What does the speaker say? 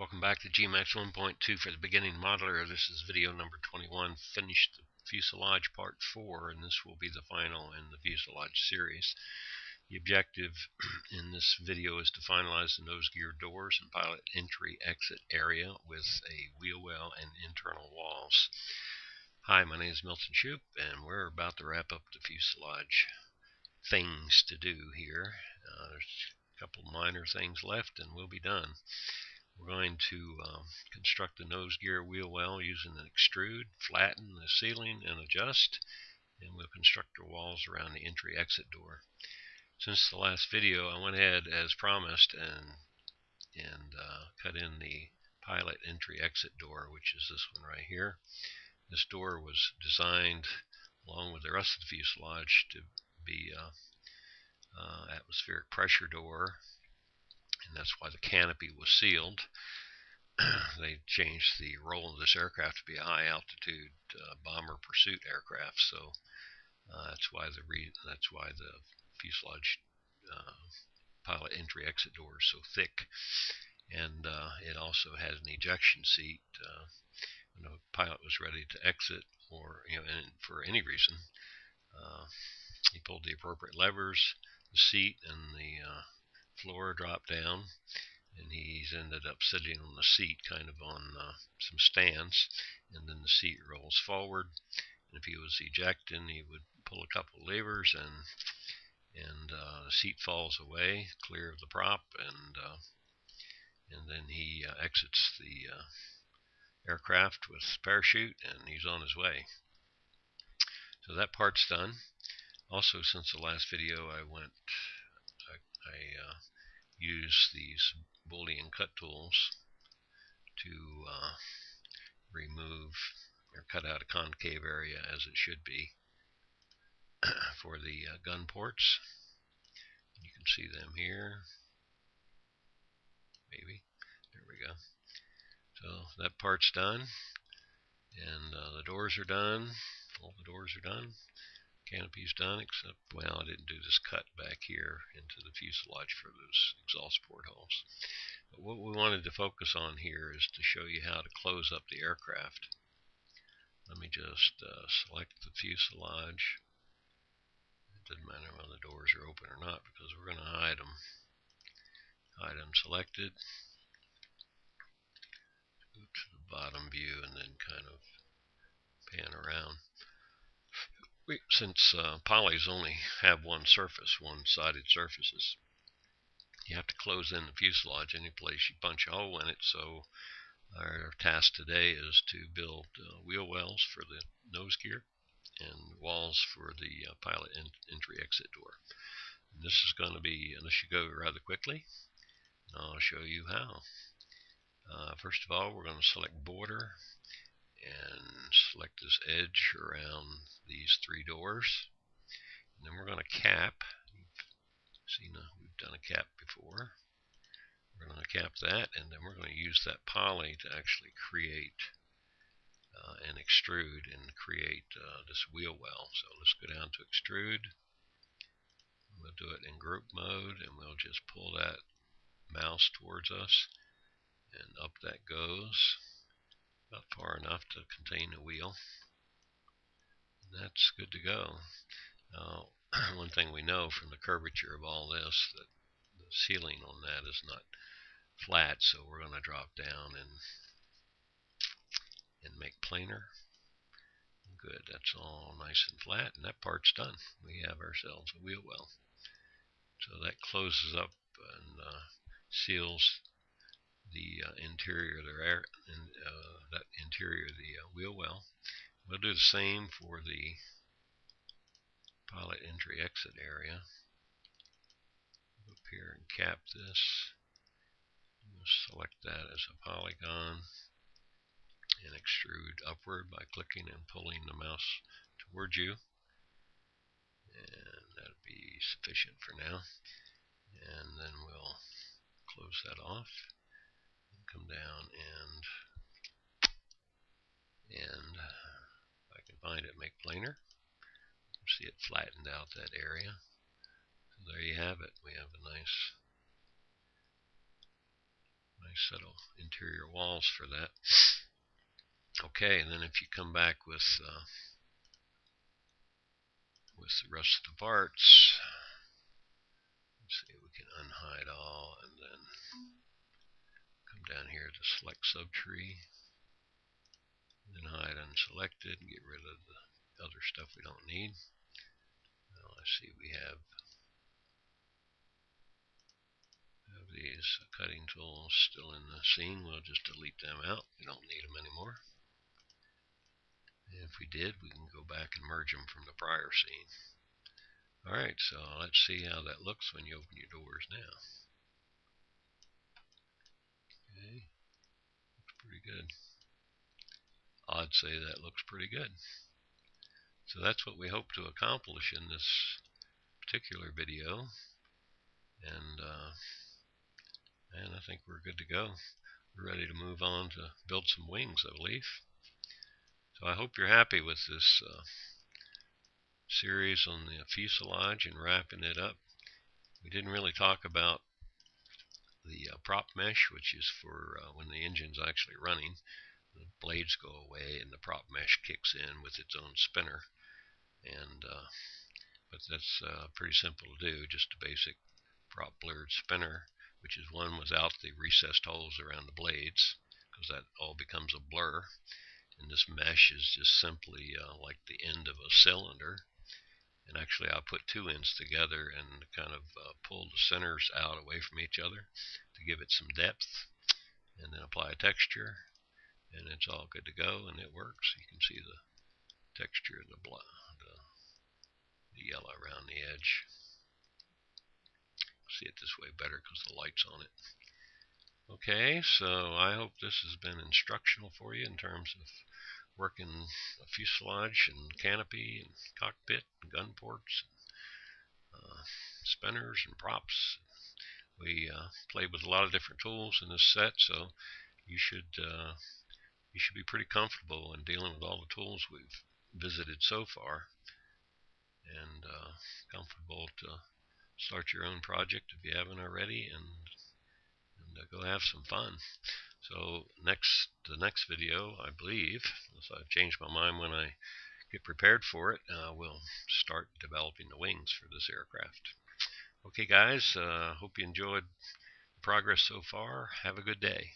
Welcome back to Gmax 1.2 for the beginning modeler. This is video number 21. Finished the fuselage part 4, and this will be the final in the fuselage series. The objective in this video is to finalize the nose gear doors and pilot entry exit area with a wheel well and internal walls. Hi, my name is Milton Shupe, and we're about to wrap up the fuselage things to do here. There's a couple minor things left and we'll be done. We're going to construct the nose gear wheel well using an extrude, flatten the ceiling and adjust, and we'll construct our walls around the entry exit door. Since the last video, I went ahead as promised and cut in the pilot entry exit door, which is this one right here. This door was designed along with the rest of the fuselage to be atmospheric pressure door, and that's why the canopy was sealed. They changed the role of this aircraft to be a high altitude bomber pursuit aircraft, so that's why the fuselage pilot entry exit door is so thick. And it also has an ejection seat when the pilot was ready to exit, or for any reason. He pulled the appropriate levers, the seat and the floor dropped down, and he's ended up sitting on the seat kind of on some stands, and then the seat rolls forward, and if he was ejecting, he would pull a couple levers and the seat falls away clear of the prop, and then he exits the aircraft with parachute, and he's on his way. So that part's done. Also, since the last video, I use these Boolean cut tools to remove or cut out a concave area as it should be for the gun ports. You can see them here. Maybe. There we go. So that part's done, and the doors are done. All the doors are done. Canopy's done, except, well, I didn't do this cut back here into the fuselage for those exhaust port holes. But what we wanted to focus on here is to show you how to close up the aircraft. Let me just select the fuselage. It doesn't matter whether the doors are open or not, because we're going to hide them. Hide them selected. Go to the bottom view and then kind of pan around. Since polys only have one surface, one-sided surfaces, you have to close in the fuselage any place you punch a hole in it. So our task today is to build wheel wells for the nose gear and walls for the pilot entry exit door. And this is going to be, this should go rather quickly. I'll show you how. First of all, we're going to select border and select this edge around these three doors, and then we're going to cap. You've seen we've done a cap before. We're going to cap that, and then we're going to use that poly to actually create and extrude and create this wheel well. So let's go down to extrude. We'll do it in group mode, and we'll just pull that mouse towards us, and up that goes. About far enough to contain the wheel. And that's good to go. One thing we know from the curvature of all this, that the ceiling on that is not flat, so we're going to drop down and make planar. Good, that's all nice and flat, and that part's done. We have ourselves a wheel well. So that closes up and seals the interior of the wheel well. We'll do the same for the pilot entry exit area. Go up here and cap this. We'll select that as a polygon and extrude upward by clicking and pulling the mouse towards you. And that'll be sufficient for now. And then we'll close that off. Come down and if I can find it, make planar. See it flattened out that area. So there you have it. We have a Nice set of interior walls for that. Okay, and then if you come back with the rest of the parts, let's see, we can unhide all, and then come down here to select subtree, and then hide unselected and get rid of the other stuff we don't need. Now let's see, we have these cutting tools still in the scene. We'll just delete them out. We don't need them anymore. And if we did, we can go back and merge them from the prior scene. Alright, so let's see how that looks when you open your doors now. Okay, looks pretty good. I'd say that looks pretty good. So that's what we hope to accomplish in this particular video. And I think we're good to go. We're ready to move on to build some wings, I believe. So I hope you're happy with this series on the fuselage and wrapping it up. We didn't really talk about the prop mesh, which is for when the engine's actually running. The blades go away and the prop mesh kicks in with its own spinner. And but that's pretty simple to do, just a basic prop blurred spinner, which is one without the recessed holes around the blades, because that all becomes a blur. And this mesh is just simply like the end of a cylinder. And actually I put two ends together and kind of pull the centers out away from each other to give it some depth, and then apply a texture, and it's all good to go, and it works. You can see the texture of the yellow around the edge. See it this way better because the light's on it. Okay, so I hope this has been instructional for you in terms of working a fuselage and canopy and cockpit and gun ports, spinners and props. We played with a lot of different tools in this set, so you should be pretty comfortable in dealing with all the tools we've visited so far, and comfortable to start your own project if you haven't already, and go have some fun. So the next video, I believe, unless I've changed my mind when I get prepared for it, we'll start developing the wings for this aircraft. Okay guys, hope you enjoyed the progress so far. Have a good day.